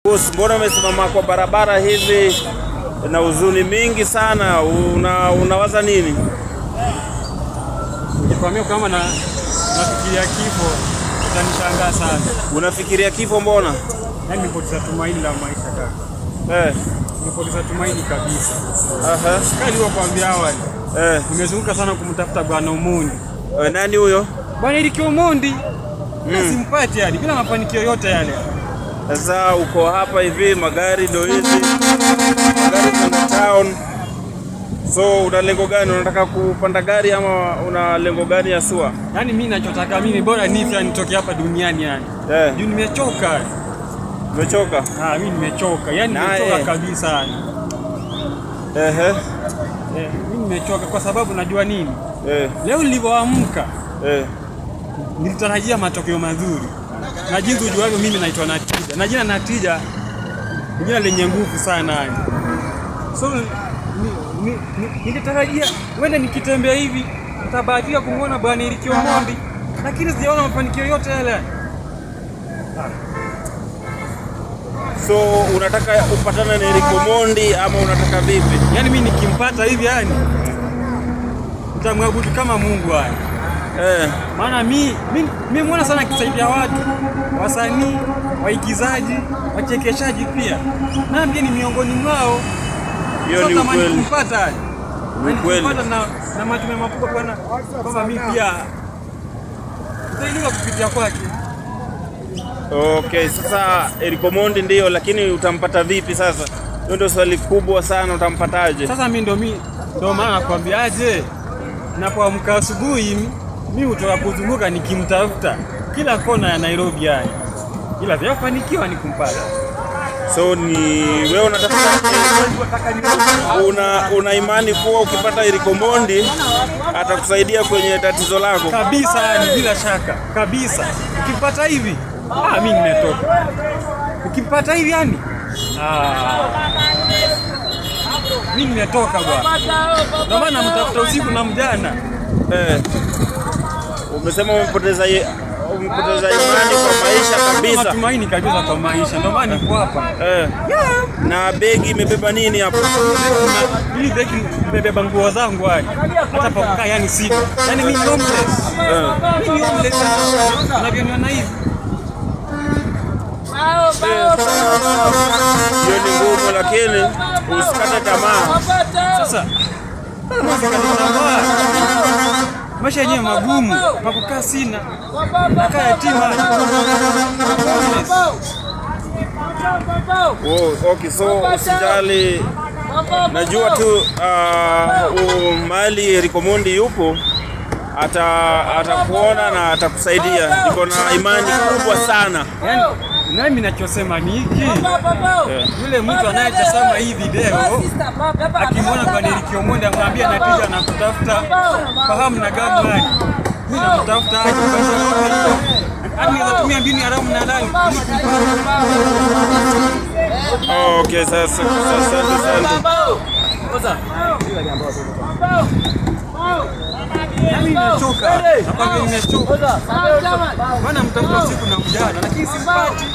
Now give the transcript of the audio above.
Boss, mbona umesimama kwa barabara hivi na huzuni mingi sana? Unawaza nini? Nikwambia kama nafikiria kifo, utanishangaa sana. Unafikiria kifo mbona? Yaani nimepoteza tumaini la maisha kaka. Nimepoteza tumaini kabisa. Sikali wao kuambia awali. Nimezunguka sana kumtafuta Bwana Omondi. Nani huyo? Bwana Eric Omondi. Simpati hadi bila mafanikio yote yale. Sasa uko hapa hivi, magari ndio hizi. Magari za town. So una lengo gani? Unataka kupanda gari ama una lengo gani ya sua? Yaani mimi ninachotaka mimi bora nife nitoke hapa duniani yani. Juu nimechoka. Umechoka? Mimi nimechoka. Yaani nimechoka kabisa yani. Mimi nimechoka kwa sababu najua nini? Leo nilipoamka nilitarajia matokeo mazuri. Na jinsi ujuavyo mimi naitwa Natija. Na jina Natija ni jina lenye nguvu sana yani. So nilitarajia wenda nikitembea hivi nitabahatika kumuona Bwana Eric Omondi, lakini sijaona mafanikio yote yale. So unataka upatane na Eric Omondi ama unataka vipi? Yaani mimi nikimpata hivi yani nitamwabudu kama Mungu yani. Maana mimi muona sana akisaidia watu, wasanii, waigizaji, wachekeshaji pia. Na mimi ni miongoni mwao. Hiyo ni ukweli. Nimpata na matumaini makubwa bwana kwamba mimi pia nitainuka kupitia kwake. Okay, sasa Eric Omondi ndio, lakini utampata vipi sasa? Hiyo ndio swali kubwa sana, utampataje? Sasa mimi ndio maana nakwambiaje, napoamka asubuhi mimi hutoka kuzunguka nikimtafuta kila kona ya Nairobi yani. Ila vyafanikiwa ni kumpata. So ni wewe unatafuta, una imani kuwa ukipata Eric Omondi atakusaidia kwenye tatizo lako? Kabisa yani, bila shaka. Kabisa. Ukipata hivi, mimi nimetoka. Ukipata hivi yani, mimi nimetoka bwana. Ndio maana mtafuta usiku na mjana. Umesema umepoteza imani kwa maisha kabisa. Matumaini kabisa kwa maisha. Ndio maana niko hapa. Na begi imebeba nini hapo? Hii begi imebeba nguo zangu hadi. Hata pa kukaa yani sina. Yani mimi homeless. Mimi homeless. Unaviona hivi. Hiyo ni ngumu, lakini usikate tamaa. Sasa maisha yenyewe magumu, pakukaa sina, nakaa yatima. Okay, so usijali, najua tu mali Eric Omondi yupo, atakuona na atakusaidia. Niko na imani kubwa sana. Yaani nami ninachosema ni hiki. Yule mtu anayetazama hii video akimwona Bwana Eric Omondi amwambia Natija na kutafuta fahamu na gani gani. Mimi namtafuta aje kwa sababu hadi natumia mbinu haramu na ndani. Okay, sasa asante. Mimi nimechoka. Nakwambia nimechoka. Maana mtafuta usiku na mjana lakini simpati.